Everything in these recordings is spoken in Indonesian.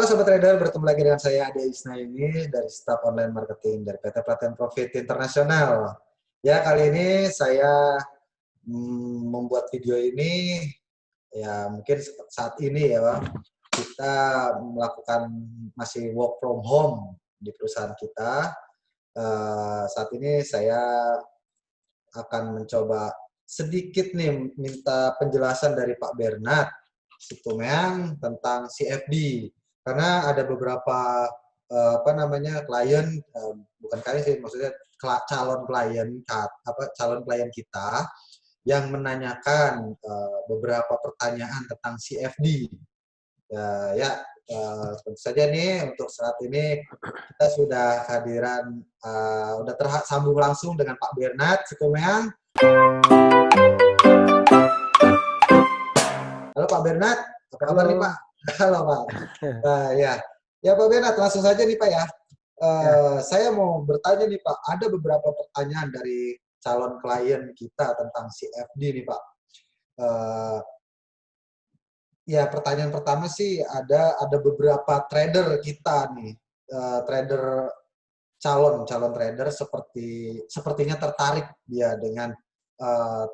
Sobat Trader, bertemu lagi dengan saya Ade Isnaini dari staf online marketing dari PT Pelatihan Profit Internasional. Ya, kali ini saya membuat video ini ya mungkin saat ini ya Bang, kita melakukan masih work from home di perusahaan kita. Saat ini saya akan mencoba sedikit nih minta penjelasan dari Pak Bernard Situmeang tentang CFD. Karena ada beberapa klien, bukan klien sih, maksudnya calon klien kita yang menanyakan beberapa pertanyaan tentang CFD. Tentu saja nih untuk saat ini kita sudah kehadiran, sudah tersambung langsung dengan Pak Bernard Situmeang. Halo Pak Bernard, apa kabar nih Pak? Halo Pak. Ya Pak Bernard, langsung saja nih Pak ya. Saya mau bertanya nih Pak, ada beberapa pertanyaan dari calon klien kita tentang CFD nih Pak. Pertanyaan pertama sih ada beberapa trader kita nih, calon trader sepertinya tertarik dia dengan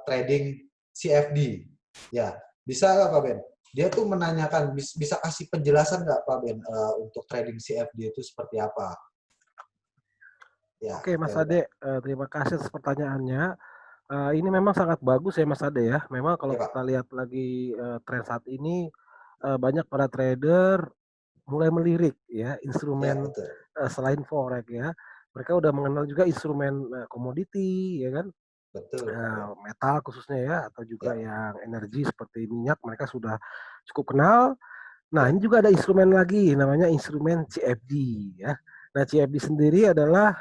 trading CFD. Ya, bisa nggak Pak Ben? Dia tuh menanyakan, bisa kasih penjelasan nggak Pak Ben untuk trading CFD itu seperti apa? Ya, oke Mas Ade, terima kasih atas pertanyaannya. Ini memang sangat bagus ya Mas Ade ya. Memang kalau kita lihat lagi tren saat ini, banyak para trader mulai melirik ya instrumen selain forex ya. Mereka udah mengenal juga instrumen komoditi ya kan. Betul. Metal khususnya ya, atau juga yang energi seperti minyak, mereka sudah cukup kenal. Nah, ini juga ada instrumen lagi, namanya instrumen CFD ya. Nah, CFD sendiri adalah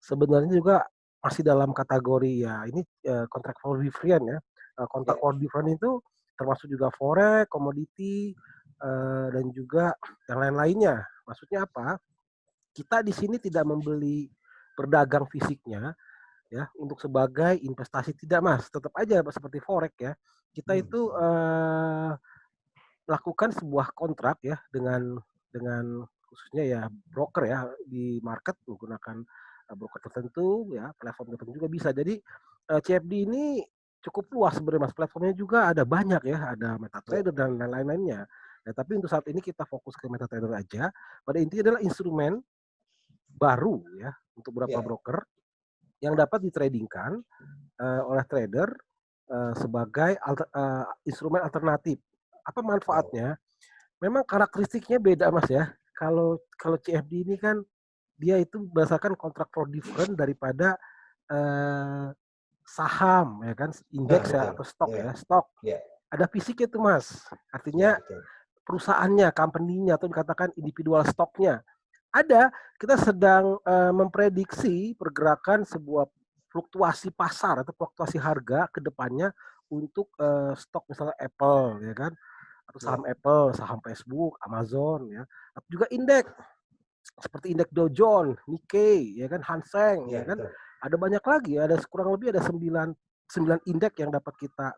sebenarnya juga masih dalam kategori ya, ini kontrak for different ya. Kontrak for different itu termasuk juga forex, komoditi, dan juga yang lain-lainnya. Maksudnya apa? Kita di sini tidak membeli berdagang fisiknya, ya untuk sebagai investasi, tidak Mas, tetap aja seperti forex ya, kita itu melakukan sebuah kontrak ya dengan khususnya ya broker ya di market menggunakan broker tertentu ya, platform tertentu juga bisa. Jadi CFD ini cukup luas sebenarnya Mas, platformnya juga ada banyak ya, ada MetaTrader dan lain-lainnya. Nah, tapi untuk saat ini kita fokus ke MetaTrader aja. Pada intinya adalah instrumen baru ya untuk beberapa broker yang dapat ditradingkan oleh trader sebagai instrumen alternatif. Apa manfaatnya? Memang karakteristiknya beda Mas ya. Kalau CFD ini kan dia itu berdasarkan kontrak for different daripada saham ya kan, indeks ya atau stok ya. Stok. Ada fisiknya tuh Mas. Artinya perusahaannya, company-nya, atau dikatakan individual stoknya. Ada, kita sedang memprediksi pergerakan sebuah fluktuasi pasar atau fluktuasi harga ke depannya untuk stok misalnya Apple ya kan, atau saham Apple, saham Facebook, Amazon ya, atau juga indeks seperti indeks Dow Jones, Nikkei ya kan, Hang Seng ya kan. Ada banyak lagi, ada kurang lebih ada 9 indeks yang dapat kita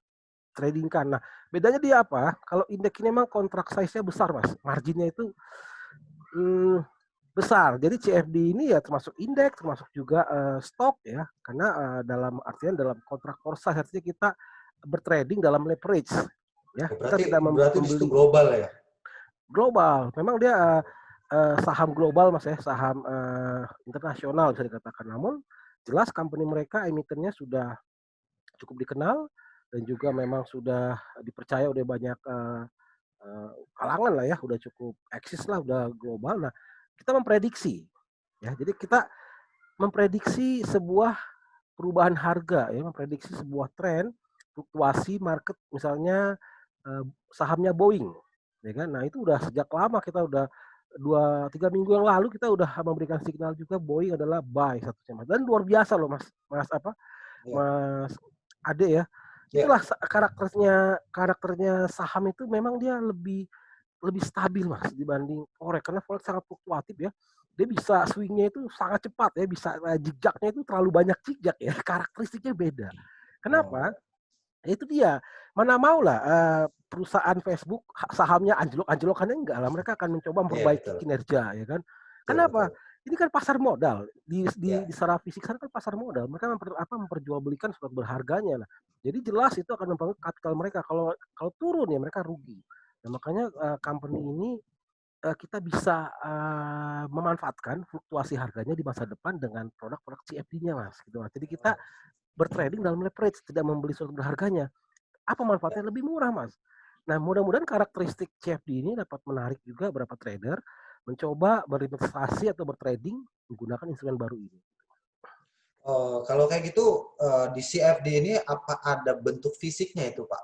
tradingkan. Nah, bedanya dia apa? Kalau indeks ini memang kontrak size-nya besar Mas, marginnya itu besar. Jadi CFD ini ya termasuk indeks, termasuk juga stok ya. Karena dalam artian dalam kontrak forsa artinya kita bertrading dalam leverage ya. Kita tidak membeli global ya. Global. Memang dia saham global Mas ya, saham internasional bisa dikatakan. Namun jelas company mereka emitennya sudah cukup dikenal dan juga memang sudah dipercaya oleh banyak kalangan lah ya, udah cukup eksis lah, udah global. Nah, kita memprediksi ya, jadi kita memprediksi sebuah perubahan harga ya, memprediksi sebuah tren fluktuasi market, misalnya sahamnya Boeing ya kan. Nah, itu udah sejak lama, kita udah 2-3 minggu yang lalu kita udah memberikan signal juga Boeing adalah buy satunya Mas. Dan luar biasa loh Mas Mas Ade ya. Itulah karakternya saham itu, memang dia lebih stabil Mas dibanding forex, karena forex sangat fluktuatif ya. Dia bisa swingnya itu sangat cepat ya, bisa jejaknya itu terlalu banyak jejak ya, karakteristiknya beda. Kenapa? Itu dia, mana mau lah perusahaan Facebook sahamnya anjlok-anjlokannya enggak lah, mereka akan mencoba Iya, memperbaiki betul. kinerja, ya kan. Betul, Kenapa? betul. Ini kan pasar modal Ya. di secara fisik sana kan pasar modal. Mereka memperjualbelikan surat berharganya lah. Jadi jelas itu akan mempengaruhi kapital mereka. Kalau kalau turun ya mereka rugi. Nah, makanya company ini kita bisa memanfaatkan fluktuasi harganya di masa depan dengan produk-produk CFD-nya, Mas. Gitu, Mas. Jadi kita bertrading dalam leverage, tidak membeli surat berharganya. Apa manfaatnya? Lebih murah, Mas. Nah, mudah-mudahan karakteristik CFD ini dapat menarik juga beberapa trader mencoba berinvestasi atau bertrading menggunakan instrumen baru ini. Kalau kayak gitu di CFD ini apa ada bentuk fisiknya itu, Pak?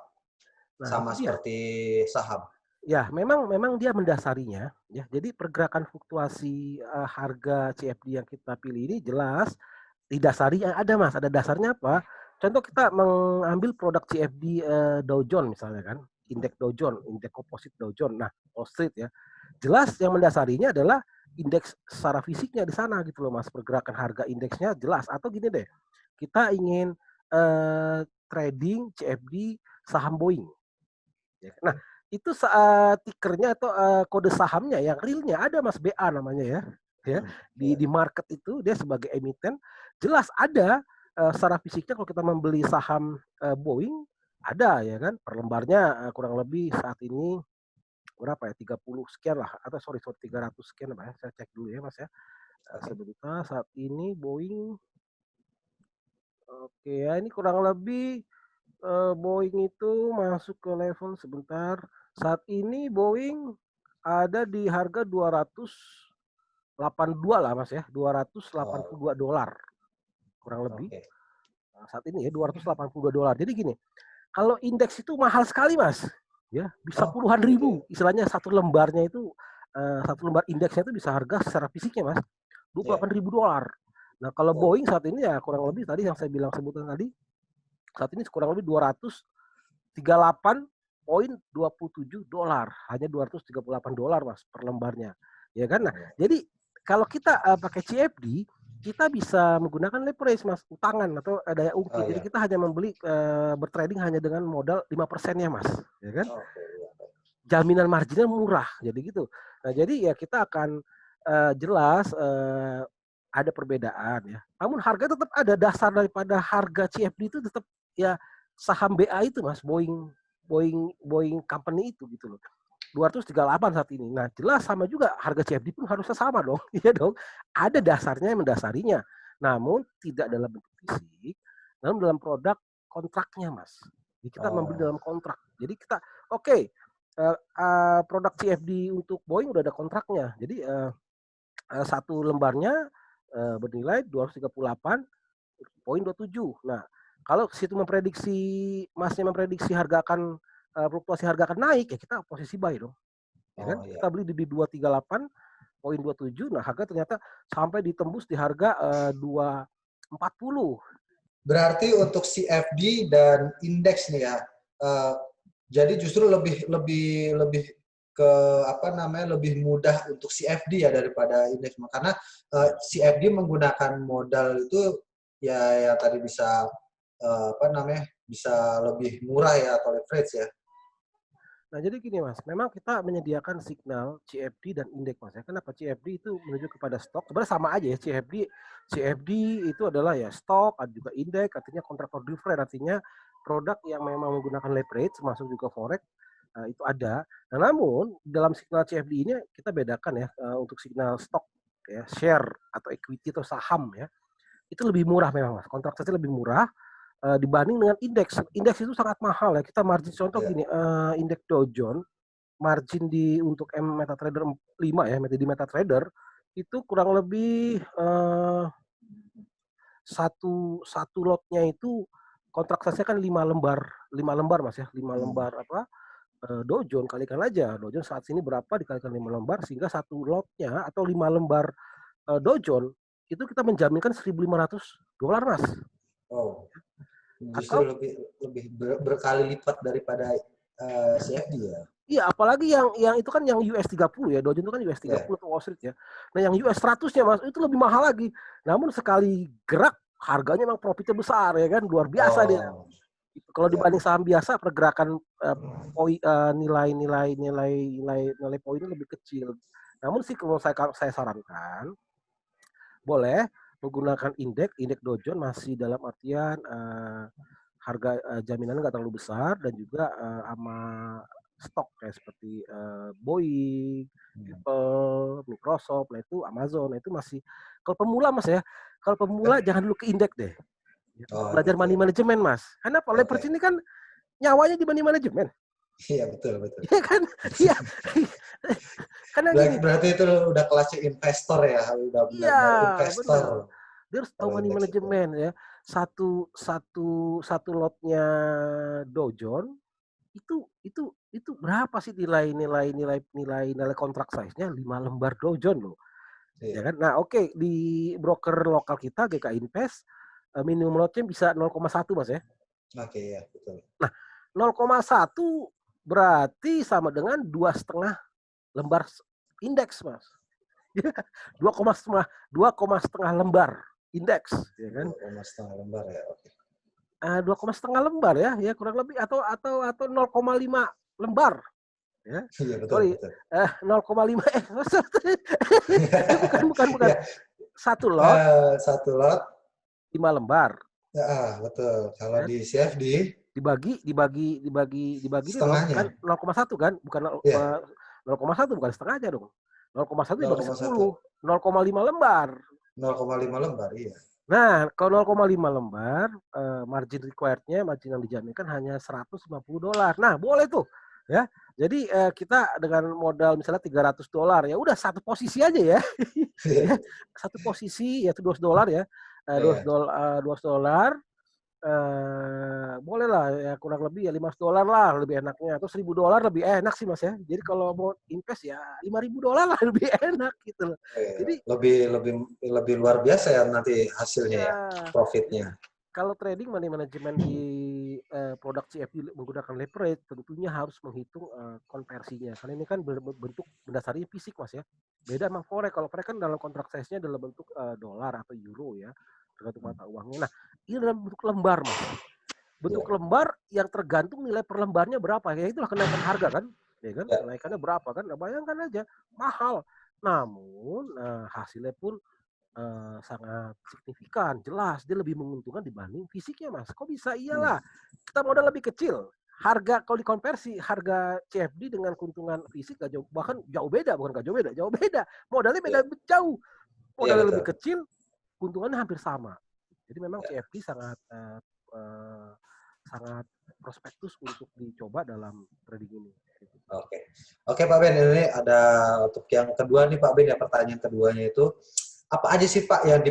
Nah, itu Sama dia. seperti saham. Ya, memang dia mendasarinya ya. Jadi pergerakan fluktuasi harga CFD yang kita pilih ini jelas didasari ada, Mas, ada dasarnya apa? Contoh kita mengambil produk CFD Dow Jones misalnya kan, indeks Dow Jones, indeks komposit Dow Jones. Nah, Wall Street ya. Jelas yang mendasarinya adalah indeks secara fisiknya di sana gitu loh, Mas. Pergerakan harga indeksnya jelas. Atau gini deh, kita ingin trading CFD saham Boeing. Nah, itu tikernya atau kode sahamnya yang realnya ada, Mas, BA namanya ya. Ya, di market itu dia sebagai emiten jelas ada secara fisiknya. Kalau kita membeli saham Boeing ada ya kan, per lembarnya kurang lebih saat ini berapa ya, 30 sekian lah, atau sorry 300 sekian Pak ya. Saya cek dulu ya, Mas ya. Sebentar, saat ini Boeing oke ya, ini kurang lebih Boeing itu masuk ke level sebentar. Saat ini Boeing ada di harga 282 lah, Mas ya, $282 kurang lebih. Oke. Nah, saat ini ya $282. Jadi gini, kalau indeks itu mahal sekali, Mas. Ya, bisa puluhan ribu. Istilahnya satu lembarnya itu satu lembar indeksnya itu bisa harga secara fisiknya, Mas, $28.000. Nah, kalau Boeing saat ini ya kurang lebih tadi yang saya bilang sebutan tadi, saat ini kurang lebih $238.27, hanya $238, Mas, per lembarnya. Ya kan? Nah, jadi kalau kita pakai CFD, kita bisa menggunakan leverage, Mas, utangan atau daya ungkit. Jadi kita hanya membeli bertrading hanya dengan modal 5%-nya, Mas, ya kan? Jaminan marginnya murah, jadi gitu. Nah, jadi ya kita akan jelas ada perbedaan ya. Namun harga tetap ada, dasar daripada harga CFD itu tetap ya saham BA itu, Mas, Boeing company itu gitu loh. 238 saat ini. Nah, jelas sama juga harga CFD pun harusnya sama dong. Iya dong. Ada dasarnya yang mendasarinya. Namun tidak dalam bentuk fisik, namun dalam produk kontraknya, Mas. Jadi kita membeli dalam kontrak. Jadi kita produk CFD untuk Boeing udah ada kontraknya. Jadi satu lembarnya bernilai 238.27. Nah, kalau situ Masnya memprediksi harga akan fluktuasi harga akan naik, ya kita posisi buy dong. Ya kan? Kita beli di 238.27. Nah, harga ternyata sampai ditembus di harga 240. Berarti untuk CFD dan indeks nih ya. Jadi justru lebih ke lebih mudah untuk CFD ya daripada indeks, karena CFD menggunakan modal itu ya tadi bisa bisa lebih murah ya atau leverage ya. Nah, jadi gini, Mas, memang kita menyediakan signal CFD dan indeks, Mas ya. Kenapa? CFD itu menuju kepada stok. Sebenarnya sama aja ya, CFD itu adalah ya stok, ada juga indeks, artinya contract for different, artinya produk yang memang menggunakan leverage, termasuk juga forex, itu ada. Nah, namun dalam signal CFD ini kita bedakan ya, untuk signal stok ya, share atau equity atau saham ya, itu lebih murah memang, Mas. Kontraksanya lebih murah dibanding dengan indeks. Indeks itu sangat mahal ya. Kita margin contoh gini, indeks Dow Jones margin untuk MetaTrader 5 ya, di MetaTrader itu kurang lebih satu lotnya itu kontraksanya kan 5 lembar Mas ya, 5 lembar Dow Jones, kalikan aja Dow Jones saat ini berapa dikalikan 5 lembar sehingga satu lotnya atau 5 lembar Dow Jones itu kita menjaminkan $1.500, Mas. Justru lebih berkali lipat daripada CFD ya. Iya, apalagi yang itu kan yang US 30 ya, Dow Jones itu kan US 30 Wall Street ya. Nah, yang US 100-nya, Mas, itu lebih mahal lagi. Namun sekali gerak harganya memang profitnya besar ya kan, luar biasa dia. Kalau Ya. dibanding saham biasa, pergerakan nilai poinnya lebih kecil. Namun sih kalau saya sarankan, boleh menggunakan indeks Dow Jones masih dalam artian harga jaminannya nggak terlalu besar dan juga sama stok kayak seperti Boeing, Apple, Microsoft, nah itu Amazon, nah itu masih kalau pemula Mas ya, kalau pemula jangan dulu ke indeks deh. Oh, Belajar gitu money ya. management Mas. Karena leverage Oke. ini kan nyawanya di money management. Iya, betul, betul. Iya kan? Iya. Karena gini, Berarti itu udah kelasnya investor ya, udah iya, benar-benar benar. investor Dia harus tahu kalau money indeks itu. management ya. Satu lotnya Dow Jones itu berapa sih nilai kontrak size-nya 5 lembar Dow Jones loh. Ya Iya. kan? Nah, oke, di broker lokal kita GK Invest minimum lotnya bisa 0,1 Mas ya. Oke, ya, betul. Nah, 0,1 berarti sama dengan 2,5 lembar indeks, Mas. 2,5 lembar indeks, ya kan? 2,5 lembar ya, oke. 2,5 lembar ya kurang lebih atau 0,5 lembar, ya. Iya, betul, Sorry, betul. 0,5 bukan. Ya, Satu lot satu lot, 5 lembar. betul. Kalau Ya. di CFD, Dibagi ini dong, kan setengahnya. 0,1 kan, bukan Ya, 0,1 bukan setengahnya dong. 0,1 dibagi 0,1. 10, 0,5 lembar. 0,5 lembar, iya. Nah, kalau 0,5 lembar, margin required-nya, margin yang dijaminkan hanya $150. Nah, boleh tuh, ya. Jadi kita dengan modal misalnya $300, ya udah satu posisi aja ya. Iya, Ya, satu posisi yaitu $200 ya. iya, $200 boleh lah ya kurang lebih ya $500 lah lebih enaknya atau $1.000 lebih enak sih Mas ya. Jadi kalau mau invest ya $5.000 lah lebih enak gitu loh. iya. Jadi Lebih luar biasa ya nanti hasilnya ya, ya, jadi profitnya. kalau trading money management di produk CFD menggunakan leverage tentunya harus menghitung konversinya. Karena ini kan bentuk berdasarnya fisik Mas ya. Beda sama forex. Kalau forex kan dalam kontrak size-nya dalam bentuk dolar atau euro ya, tergantung mata uangnya. Nah, ini dalam bentuk lembar Mas. Bentuk Iya, lembar yang tergantung nilai per lembarnya berapa. Ya itulah kenaikan harga kan. Ya kan? ya, Kenaikannya berapa kan? Nah, bayangkan aja mahal. Namun hasilnya pun sangat signifikan, jelas dia lebih menguntungkan dibanding fisiknya Mas. Kok bisa? Iyalah, kita modal lebih kecil. Harga kalau dikonversi harga CFD dengan keuntungan fisik gak jauh, bahkan jauh beda, bukan gak jauh beda. Modalnya beda iya, jauh. iya, Modalnya lebih betul. kecil, keuntungannya hampir sama. Jadi memang Ya, CFD sangat prospektus untuk dicoba dalam trading ini. oke. Oke Pak Ben, ini ada untuk yang kedua nih Pak Ben ya, pertanyaan keduanya itu apa aja sih Pak yang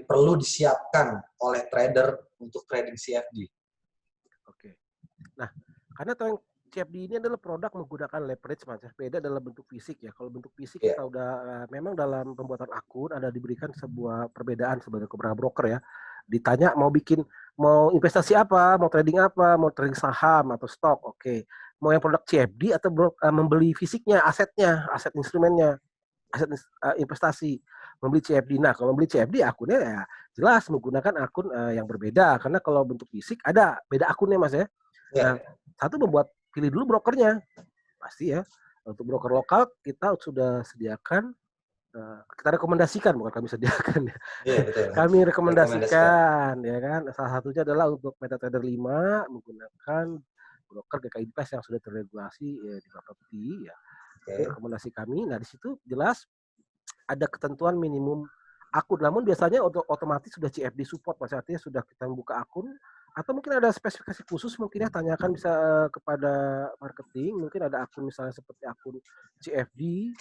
perlu disiapkan oleh trader untuk trading CFD? Oke. Nah, karena CFD ini adalah produk menggunakan leverage Mas. Beda dalam bentuk fisik ya. Kalau bentuk fisik Ya, kita udah memang dalam pembuatan akun ada diberikan sebuah perbedaan sebagai beberapa broker ya. Ditanya mau investasi apa, mau trading saham atau stok. Oke. Mau yang produk CFD atau membeli fisiknya, aset instrumennya, aset investasi. Membeli CFD. Nah, kalau membeli CFD akunnya ya jelas menggunakan akun yang berbeda karena kalau bentuk fisik ada beda akunnya Mas ya. Nah, ya, pilih dulu brokernya. Pasti ya. Untuk broker lokal kita sudah sediakan, kita rekomendasikan, bukan kami sediakan ya. iya betul. Kami Rekomendasikan. rekomendasikan, ya kan. Salah satunya adalah untuk MetaTrader 5 menggunakan broker GK Invest yang sudah terregulasi ya, di Bapepti ya. Itu Oke. rekomendasi kami. Nah, di situ jelas ada ketentuan minimum akun. Namun biasanya otomatis sudah CFD support, Mas. Artinya sudah kita buka akun atau mungkin ada spesifikasi khusus mungkin ya tanyakan bisa kepada marketing, mungkin ada akun misalnya seperti akun CFD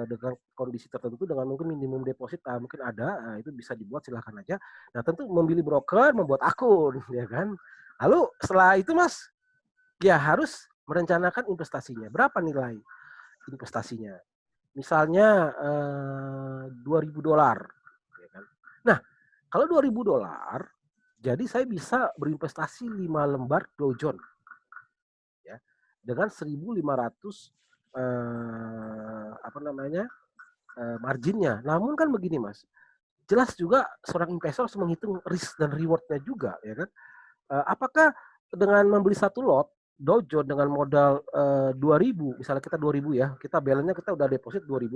dengan kondisi tertentu dengan mungkin minimum deposit mungkin ada, itu bisa dibuat silahkan aja. Nah, tentu memilih broker, membuat akun ya kan. Lalu setelah itu Mas, ya harus merencanakan investasinya. Berapa nilai investasinya? Misalnya $2.000, ya kan. Nah, kalau $2.000, jadi saya bisa berinvestasi 5 lembar Dow Jones, ya, dengan 1.500 marginnya. Namun kan begini Mas, jelas juga seorang investor harus menghitung risk dan rewardnya juga, ya kan. Apakah dengan membeli satu lot Dow Jones dengan modal 2.000, misalnya kita 2.000 ya, kita balance-nya kita udah deposit $2.000.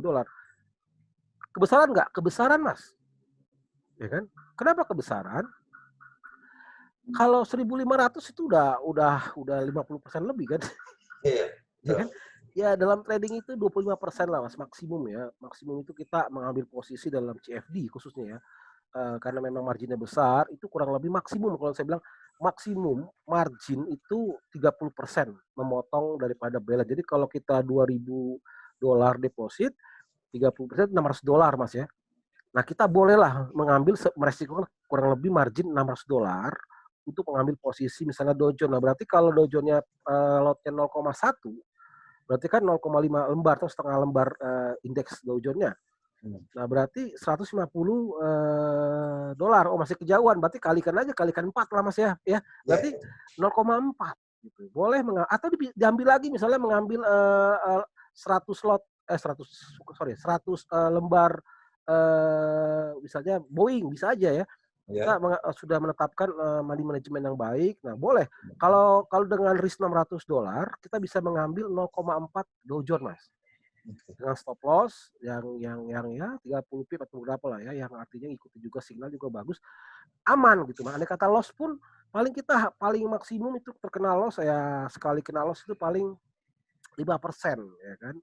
Kebesaran nggak? Kebesaran, Mas. Ya kan? Kenapa kebesaran? Kalau 1.500 itu udah 50% lebih kan? Iya. Ya kan? Ya dalam trading itu 25% lah Mas, maksimum ya. Maksimum itu kita mengambil posisi dalam CFD khususnya ya. Karena memang marginnya besar, itu kurang lebih maksimum, kalau saya bilang maksimum margin itu 30% memotong daripada balance. Jadi kalau kita $2.000 deposit, 30% $600 Mas ya. Nah kita bolehlah mengambil meresikokan kurang lebih margin $600 untuk mengambil posisi misalnya Dow Jones. Nah berarti kalau Dow Jones-nya lotnya 0,1, berarti kan 0,5 lembar atau setengah lembar indeks Dow Jones-nya. Nah berarti $150. Oh masih kejauhan, berarti kalikan 4 lah Mas ya. Berarti 0,4 gitu. Boleh atau diambil lagi misalnya mengambil 100 lembar misalnya Boeing, bisa aja ya. Kita sudah menetapkan money management yang baik. Nah, boleh. Kalau dengan risk $600, kita bisa mengambil 0,4 Dow Jones, Mas. Dengan stop loss yang ya 30 pip atau berapa lah ya, yang artinya ikuti juga signal juga bagus, aman gitu. Andai kata loss pun paling maksimum itu terkena loss ya, sekali kena loss itu paling 5% ya kan.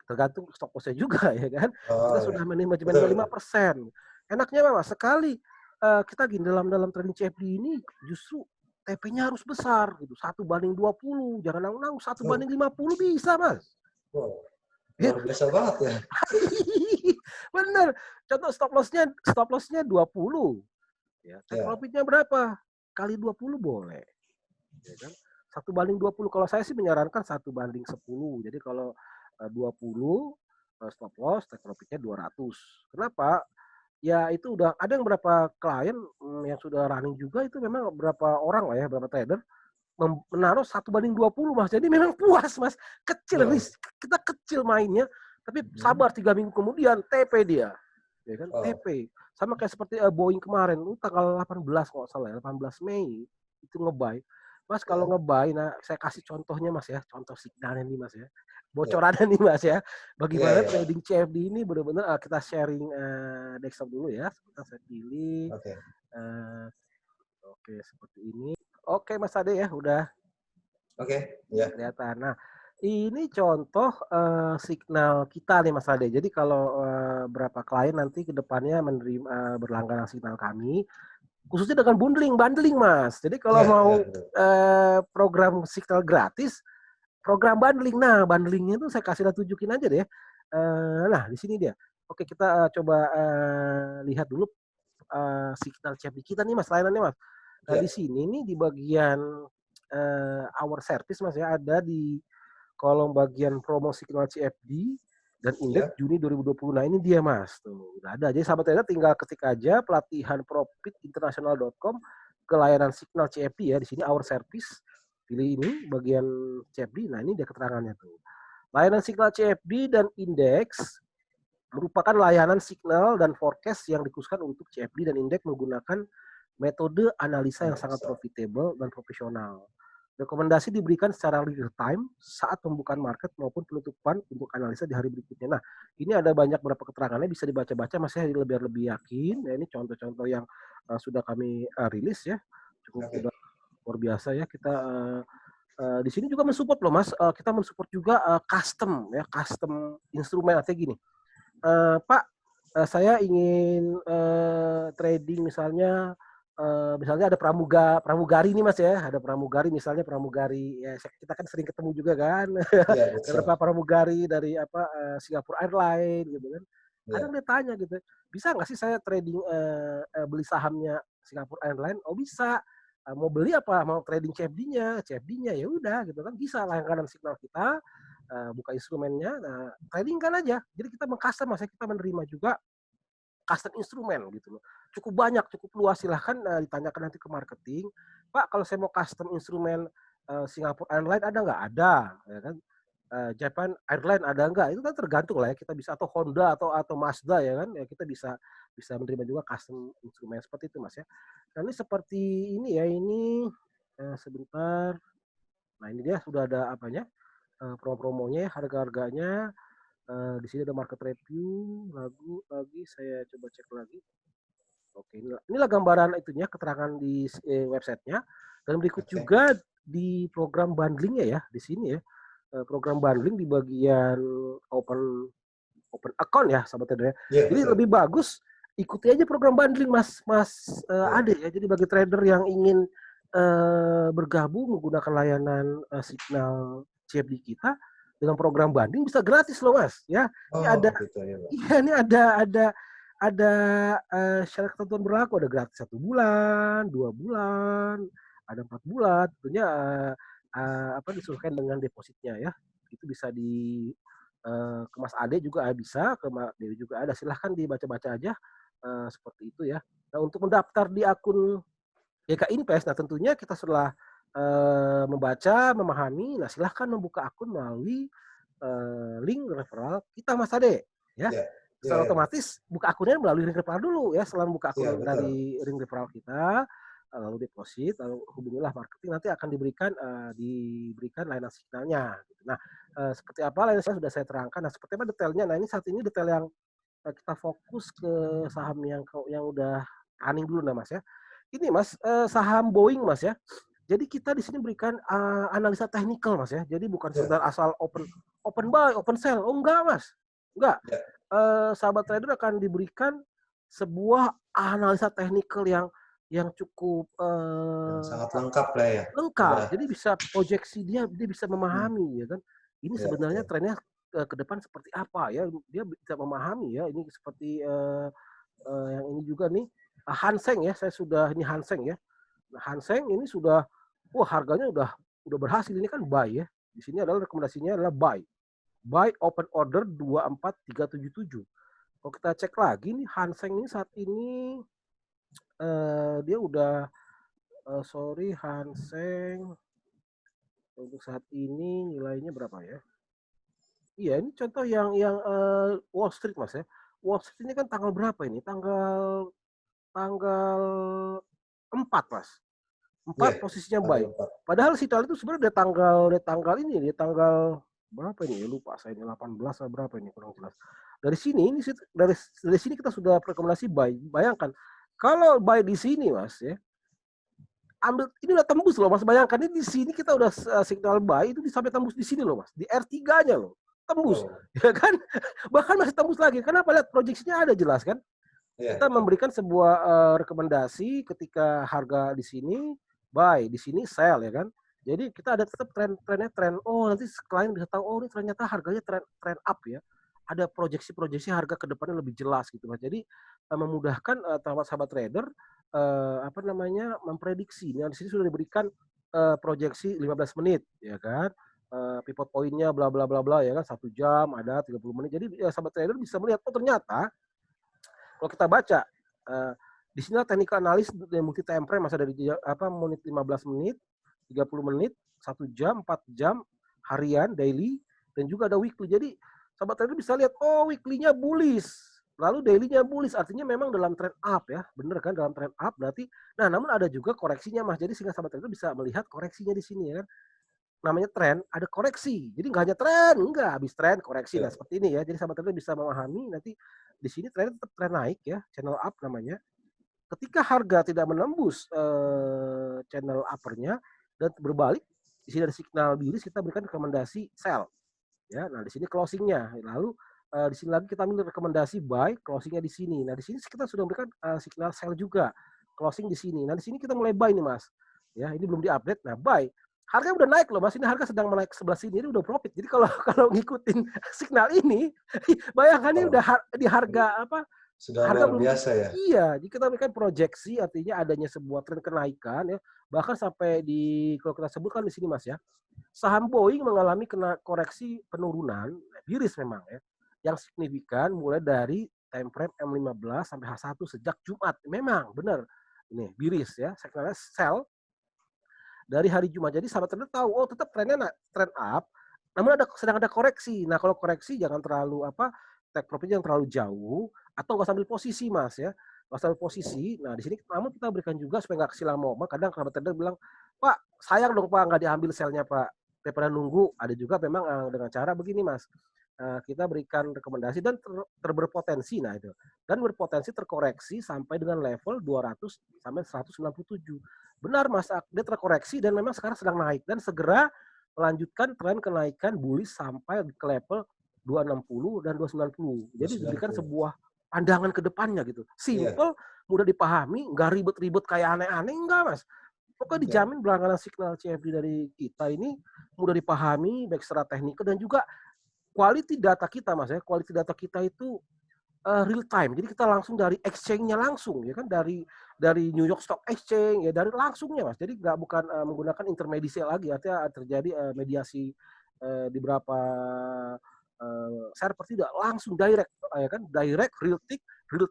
Tergantung stop loss-nya juga ya kan. Kita sudah manajemen 5%. Enaknya Mas, sekali kita gini dalam trading CFD ini justru TP-nya harus besar gitu. 1/20, jangan nanggung 1/50 bisa Mas. Luar biasa banget ya. Bener. Contoh stop loss-nya 20. Ya, take profit-nya berapa? Kali 20 boleh. Ya kan? 1/20. Kalau saya sih menyarankan 1/10. Jadi kalau 20 stop loss, take profit-nya 200. Kenapa? Ya itu udah ada yang berapa klien yang sudah running juga, itu memang berapa orang lah ya, berapa trader menaruh 1/20 Mas. Jadi memang puas Mas. Kecil risk, kita kecil mainnya, tapi sabar 3 minggu kemudian TP dia. Ya kan? TP. Sama kayak seperti Boeing kemarin, tanggal 18 kalau salah ya, 18 Mei itu nge-buy. Mas kalau nge-buy, nah saya kasih contohnya Mas ya, contoh signalnya nih Mas ya. Bocorannya nih Mas ya. Bagaimana trading CFD ini benar-benar kita sharing desktop dulu ya. Sebentar saya pilih. Oke, seperti ini. Oke Mas Ade ya, udah. Ya. Kelihatan. Nah, ini contoh signal kita nih Mas Ade. Jadi kalau berapa klien nanti ke depannya menerima berlangganan signal kami, khususnya dengan bundling Mas. Jadi kalau mau program signal gratis, program bundling. Nah, bundlingnya tuh saya kasih tunjukin aja deh. Nah, di sini dia. Oke, kita coba lihat dulu signal CFD kita nih Mas, layanannya Mas. Nah, di sini nih di bagian our service Mas ya, ada di kolom bagian promo signal CFD dan indeks Juni 2020. Nah, ini dia Mas. Tuh, udah ada. Jadi sahabat trader tinggal ketik aja pelatihan profitinternational.com ke layanan signal CFD ya. Di sini our service. Pilih ini bagian CFD. Nah, ini dia keterangannya tuh. Layanan signal CFD dan indeks merupakan layanan signal dan forecast yang dikhususkan untuk CFD dan indeks menggunakan metode analisa yang sangat profitable dan profesional. Rekomendasi diberikan secara real time saat pembukaan market maupun penutupan untuk analisa di hari berikutnya. Nah, ini ada banyak beberapa keterangannya, bisa dibaca-baca, masih lebih yakin. Nah, ini contoh-contoh yang sudah kami rilis ya, cukup udah luar biasa ya. Kita di sini juga mensupport loh Mas, kita mensupport juga custom instrumen. Artinya gini, Pak, saya ingin trading misalnya ada pramugari nih Mas ya, ada pramugari misalnya ya, kita kan sering ketemu juga kan, beberapa pramugari dari Singapore Airlines gitu kan. Kadang dia tanya gitu, bisa nggak sih saya trading beli sahamnya Singapore Airlines? Oh bisa. Mau beli apa? Mau trading CFD-nya ya udah gitu kan, bisa langganan signal kita. Buka instrumennya, trading kan aja. Jadi kita mengcustom, maksudnya kita menerima juga custom instrumen gitu loh. Cukup banyak, cukup luas. Silahkan ditanyakan nanti ke marketing. Pak, kalau saya mau custom instrumen Singapore Airlines ada nggak? Ada, ya kan? Japan Airlines ada nggak? Itu kan tergantung lah ya. Kita bisa, atau Honda atau Mazda ya kan? Ya kita bisa menerima juga custom instrumen seperti itu Mas ya. Nah, ini seperti ini ya, ini sebentar. Nah ini dia sudah ada apanya, promo-promonya, harga-harganya. Di sini ada market review, lagu lagi saya coba cek lagi. Oke, inilah gambaran itunya, keterangan di websitenya. Dan berikut juga di program bundlingnya ya, di sini ya. Program bundling di bagian open account ya, sahabat trader. Yeah, Jadi betul. lebih bagus ikuti aja program bundling Mas Ade ya. Jadi bagi trader yang ingin bergabung menggunakan layanan signal CFD kita dengan program bundling bisa gratis loh Mas ya. Ini ada Gitu ya, Pak. iya ini ada syarat ketentuan berlaku, ada gratis 1 bulan, 2 bulan, ada 4 bulan. Tentunya disesuaikan dengan depositnya ya. Itu bisa ke Mas Ade juga bisa, ke Mbak Dewi juga ada. Silahkan dibaca-baca aja seperti itu ya. Nah untuk mendaftar di akun GK Invest, nah tentunya kita setelah membaca, memahami, nah silahkan membuka akun melalui link referral kita Mas Ade ya. Secara otomatis buka akunnya melalui link referral dulu ya. Setelah membuka akun dari link referral kita, lalu deposit, lalu hubungilah marketing, nanti akan diberikan layanan signalnya. Nah, seperti apa layanan signal sudah saya terangkan. Nah, seperti apa detailnya? Nah, ini saat ini detail yang kita fokus ke saham yang udah running dulu nah Mas ya. Ini Mas, saham Boeing Mas ya. Jadi kita di sini berikan analisa teknikal Mas ya. Jadi bukan sekedar asal open buy, open sell. Oh enggak Mas. Enggak. Sahabat trader akan diberikan sebuah analisa teknikal yang cukup sangat lengkap lah ya. Lengkap. Jadi bisa proyeksi dia bisa memahami ya kan. Ini sebenarnya trennya ke depan seperti apa ya. Dia bisa memahami ya. Ini seperti yang ini juga nih Hang Seng ya. Ini Hang Seng ya. Nah, Hang Seng ini sudah harganya udah berhasil, ini kan buy ya. Di sini adalah rekomendasinya adalah buy. Buy open order 24377. Kalau kita cek lagi nih Hang Seng ini saat ini dia udah Hang Seng untuk saat ini nilainya berapa ya? Iya, ini contoh yang Wall Street Mas ya. Wall Street ini kan tanggal berapa ini? Tanggal 4 Mas. 4 posisinya buy. Padahal signal itu sebenarnya di tanggal berapa ini? Lupa saya ini 18 atau berapa ini kurang jelas. Dari sini kita sudah rekomendasi buy. Bayangkan kalau buy di sini Mas ya. Ini udah tembus loh Mas, bayangkan ini di sini kita udah signal buy itu sampai tembus di sini loh Mas. Di R3-nya loh. Tembus. Ya kan? Bahkan masih tembus lagi. Kenapa? Lihat proyeksinya ada jelas kan? Kita memberikan sebuah rekomendasi ketika harga di sini buy, di sini sell ya kan. Jadi kita ada tetap tren. Oh, nanti klien bisa tahu oh ini ternyata harganya tren up ya. Ada proyeksi harga ke depannya lebih jelas gitu Mas. Jadi memudahkan sahabat trader memprediksi. Nah, di sini sudah diberikan proyeksi 15 menit ya kan. Pivot pointnya bla bla bla bla ya kan 1 jam ada 30 menit. Jadi sahabat trader bisa melihat oh ternyata kalau kita baca di sini technical analysis dan multi time frame masa dari menit 15 menit, 30 menit, 1 jam, 4 jam, harian, daily, dan juga ada weekly. Jadi sahabat trader bisa lihat oh weekly-nya bullish, lalu daily-nya bullish, artinya memang dalam trend up ya. Bener kan dalam trend up berarti. Nah, namun ada juga koreksinya Mas. Jadi sehingga sahabat trader bisa melihat koreksinya di sini ya kan. Namanya tren, ada koreksi. Jadi nggak hanya tren, enggak habis tren koreksi. Nah, seperti ini ya. Jadi sahabat trader bisa memahami nanti di sini tren tetap tren naik ya, channel up namanya. Ketika harga tidak menembus channel uppernya dan berbalik, di sini ada signal bullish, kita berikan rekomendasi sell. Ya, nah di sini closingnya. Lalu di sini lagi kita ambil rekomendasi buy, closingnya di sini. Nah di sini kita sudah berikan signal sell juga, closing di sini. Nah di sini kita mulai buy nih Mas. Ya ini belum diupdate. Nah buy. Harga udah naik loh Mas, ini harga sedang naik ke sebelah sini, ini udah profit. Jadi kalau ngikutin signal ini, bayangkan ini udah di harga apa? Sudah harga luar biasa ya. Iya, jadi kita berikan proyeksi artinya adanya sebuah tren kenaikan ya. Bahkan sampai kalau kita sebutkan di sini Mas ya. Saham Boeing mengalami koreksi penurunan, miris memang ya. Yang signifikan mulai dari time frame M15 sampai H1 sejak Jumat. Memang benar. Ini miris ya, signalnya sell dari hari Jumat. Jadi sahabat trader tahu, oh tetap trennya trend up, namun sedang ada koreksi. Nah kalau koreksi jangan terlalu take profit yang terlalu jauh atau nggak sambil posisi Mas ya, nggak sambil posisi. Nah di sini namun kita berikan juga supaya nggak kesilang momen. Kadang sahabat trader bilang Pak, sayang dong Pak nggak diambil selnya Pak. Daripada nunggu, ada juga memang dengan cara begini Mas. Kita berikan rekomendasi dan berpotensi, nah itu. Dan berpotensi terkoreksi sampai dengan level 200 sampai 197. Benar Mas, dia terkoreksi dan memang sekarang sedang naik. Dan segera melanjutkan tren kenaikan bullish sampai ke level 260 dan 290. Jadi diberikan 290. sebuah pandangan ke depannya gitu. Iya. Simple, mudah dipahami, nggak ribet-ribet kayak aneh-aneh, enggak Mas. Pokoknya dijamin berlangganan signal CFD dari kita ini mudah dipahami, baik secara teknikal dan juga quality data kita Mas ya. Quality data kita itu real time. Jadi kita langsung dari exchange-nya langsung ya kan, dari New York Stock Exchange ya, dari langsungnya Mas. Jadi nggak bukan menggunakan intermediasi lagi, artinya terjadi mediasi di beberapa server, tidak, langsung direct ya kan, direct real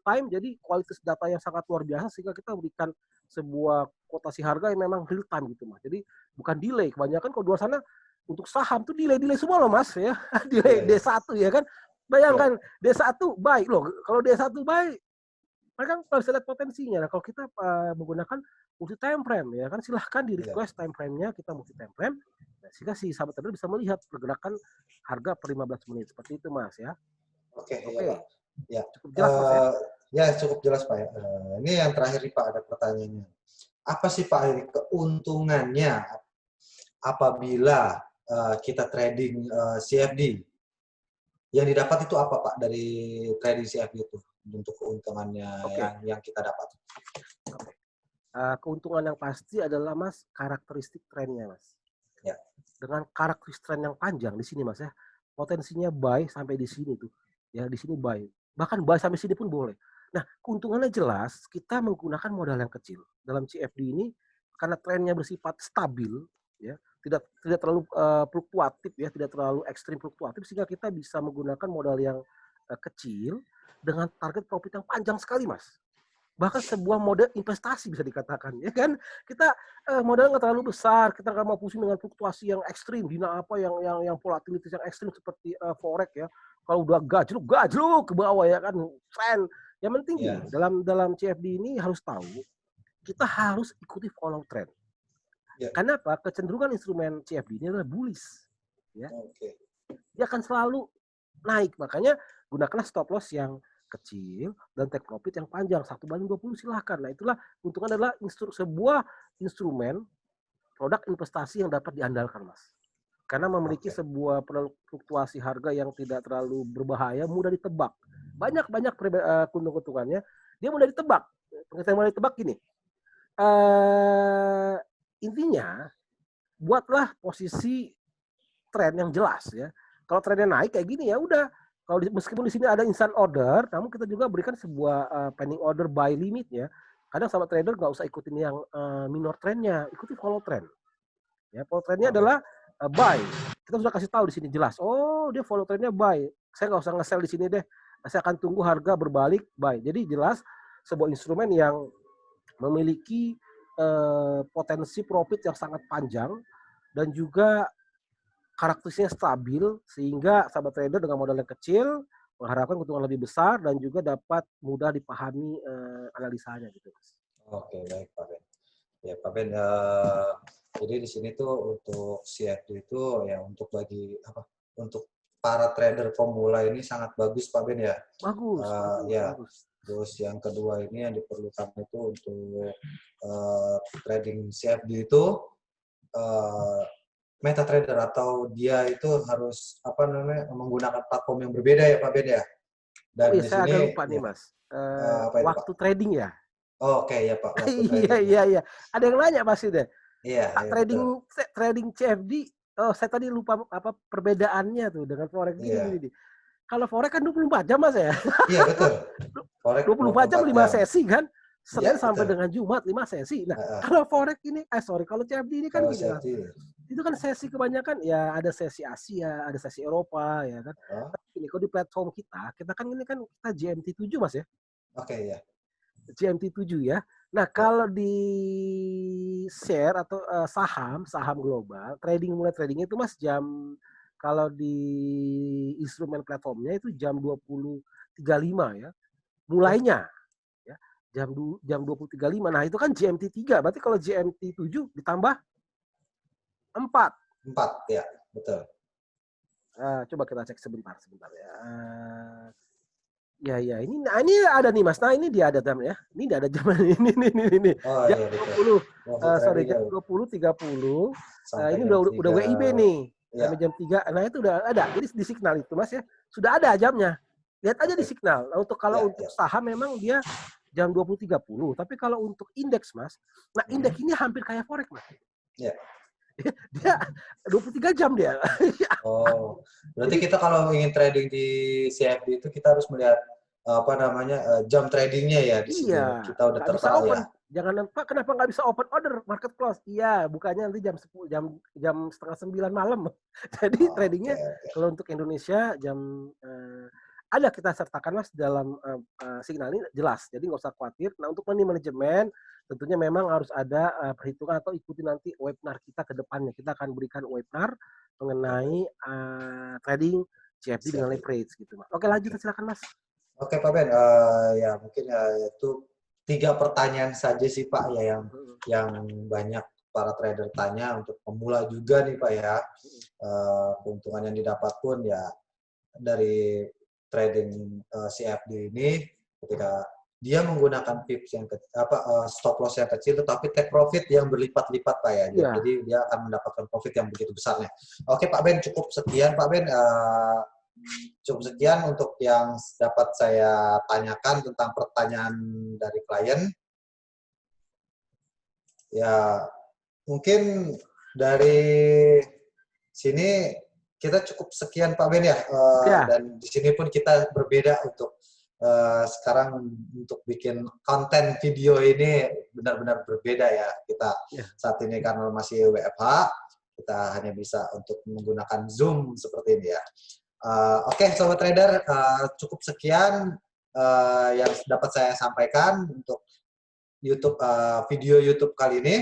time. Jadi kualitas data yang sangat luar biasa sehingga kita berikan sebuah kotasi harga yang memang real time gitu Mas. Jadi bukan delay. Kebanyakan kalau di luar sana untuk saham tuh delay semua loh Mas ya. Delay D1 ya kan. Bayangkan D1 buy loh. Kalau D1 buy mereka nggak bisa lihat potensinya. Nah, kalau kita menggunakan multi time frame ya kan, silahkan di request time frame-nya kita multi time frame. Nah, sehingga si sahabat trader bisa melihat pergerakan harga per 15 menit seperti itu Mas ya. Oke. Ya, Pak. Ya. Cukup jelas Mas ya? Ya, cukup jelas Pak. Ini yang terakhir nih Pak, ada pertanyaannya. Apa sih Pak keuntungannya apabila kita trading CFD? Yang didapat itu apa Pak dari trading CFD itu untuk keuntungannya yang kita dapat? Keuntungan yang pasti adalah Mas karakteristik trennya Mas. Ya. Dengan karakteristik tren yang panjang di sini Mas ya, potensinya buy sampai di sini tuh. Ya di sini buy. Bahkan buy sampai sini pun boleh. Nah, keuntungannya jelas kita menggunakan modal yang kecil. Dalam CFD ini karena trennya bersifat stabil ya, tidak terlalu fluktuatif ya, tidak terlalu ekstrim fluktuatif, sehingga kita bisa menggunakan modal yang kecil dengan target profit yang panjang sekali Mas. Bahkan sebuah model investasi bisa dikatakan ya kan, kita modal nggak terlalu besar, kita nggak mau pusing dengan fluktuasi yang ekstrim, dina apa yang volatilitas yang ekstrim seperti forex ya. Kalau udah gajluk ke bawah ya kan, tren. Yang penting gini, dalam CFD ini harus tahu kita harus ikuti follow trend. Karena apa? Kecenderungan instrumen CFD ini adalah bullish ya. Dia akan selalu naik, makanya gunakanlah stop loss yang kecil dan take profit yang panjang 1/20 silahkan. Nah itulah keuntungan adalah sebuah instrumen produk investasi yang dapat diandalkan Mas. Karena memiliki sebuah fluktuasi harga yang tidak terlalu berbahaya, mudah ditebak. Banyak keuntungannya, dia mudah ditebak. Kita mulai tebak gini. Intinya buatlah posisi tren yang jelas ya. Kalau trennya naik kayak gini ya udah. Kalau meskipun di sini ada instant order, namun kita juga berikan sebuah pending order buy limit ya. Kadang sahabat trader nggak usah ikutin yang minor trendnya, ikuti follow trend. Ya, follow trendnya adalah buy. Kita sudah kasih tahu di sini jelas. Oh, dia follow trendnya buy. Saya nggak usah nge-sell di sini deh. Saya akan tunggu harga berbalik buy. Jadi jelas sebuah instrumen yang memiliki potensi profit yang sangat panjang dan juga karakteristiknya stabil sehingga sahabat trader dengan modal yang kecil mengharapkan keuntungan lebih besar dan juga dapat mudah dipahami analisanya gitu. Oke, baik Pak Ben. Ya Pak Ben, jadi di sini tuh untuk CFD itu ya untuk untuk para trader pemula ini sangat bagus Pak Ben ya. Bagus. Terus yang kedua ini yang diperlukan itu untuk trading CFD itu MetaTrader atau dia itu harus menggunakan platform yang berbeda ya Pak Ben ya. Dan saya agak lupa nih Mas. Waktu trading ya. Oke ya Pak. Iya. Ada yang nanya pasti deh. Iya. Trading CFD. Oh, saya tadi lupa apa perbedaannya tuh dengan forex gini. Kalau forex kan 24 jam Mas ya. Iya betul. Forex 24 jam 5 sesi kan. Senin sampai dengan Jumat 5 sesi. Nah, kalau forex ini kalau CFD ini kan gini Mas. Itu kan sesi kebanyakan ya ada sesi Asia, ada sesi Eropa ya kan. Ini kalau di platform kita kan ini kan kita GMT 7 Mas ya. Oke ya. GMT 7 ya. Nah, kalau di share atau saham global, mulai trading itu Mas kalau di instrumen platformnya itu jam 20.35 ya. Mulainya ya. Jam 20.35. Nah, itu kan GMT 3. Berarti kalau GMT 7 ditambah 4. 4, ya, betul. Coba kita cek sebentar ya. Ya, ini ada nih Mas. Nah, ini dia ada jam ya. Ini dia ada jam ini. Oh Jam iya, betul. 20. Trading Jam jauh. 20.30. Sampai Ini jam udah 3. WIB nih. Ya. Sampai jam 3. Nah, itu udah ada. Jadi di signal itu Mas ya. Sudah ada jamnya. Lihat aja di signal. Nah, untuk saham memang dia jam 20.30. Tapi kalau untuk indeks Mas, nah indeks ini hampir kayak forex Mas. Ya. Dia 23 jam dia. Oh, berarti kita kalau ingin trading di CFD itu kita harus melihat jam tradingnya ya di sini. Iya, Kita udah nggak bisa tertera open. ya. Jangan lupa kenapa nggak bisa open order market close? Iya, bukannya nanti jam 10 jam setengah 9 malam. Jadi tradingnya kalau untuk Indonesia jam ada kita sertakan Mas dalam signal ini jelas. Jadi nggak usah khawatir. Nah untuk money management tentunya memang harus ada perhitungan atau ikuti nanti webinar kita ke depannya. Kita akan berikan webinar mengenai trading CFD dengan leverage gitu Mas. Oke lanjut silakan Mas. Oke Pak Ben, ya mungkin itu 3 pertanyaan saja sih Pak ya yang banyak para trader tanya untuk pemula juga nih Pak ya. Keuntungan yang didapat pun ya dari trading CFD ini ketika dia menggunakan pips yang stop loss yang kecil tetapi take profit yang berlipat-lipat Pak ya. Jadi dia akan mendapatkan profit yang begitu besarnya. Oke Pak Ben, cukup sekian Pak Ben. Cukup sekian untuk yang dapat saya tanyakan tentang pertanyaan dari klien. Ya, mungkin dari sini kita cukup sekian Pak Ben ya. Dan di sini pun kita berbeda untuk sekarang untuk bikin konten video ini benar-benar berbeda ya. Kita saat ini karena masih WFH, kita hanya bisa untuk menggunakan Zoom seperti ini ya. Oke, Sobat Trader, cukup sekian yang dapat saya sampaikan untuk video YouTube kali ini.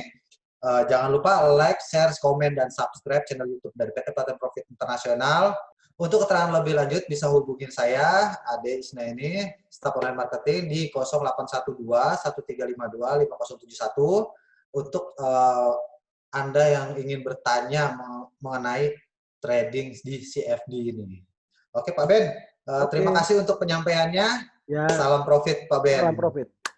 Jangan lupa like, share, komen, dan subscribe channel YouTube dari PT Platen Profit Internasional. Untuk keterangan lebih lanjut bisa hubungin saya, Ade Isnaini, staf online marketing di 0812 1352 5071 untuk Anda yang ingin bertanya mengenai trading di CFD ini. Oke Pak Ben, terima kasih untuk penyampaiannya. Salam profit Pak Ben. Salam profit.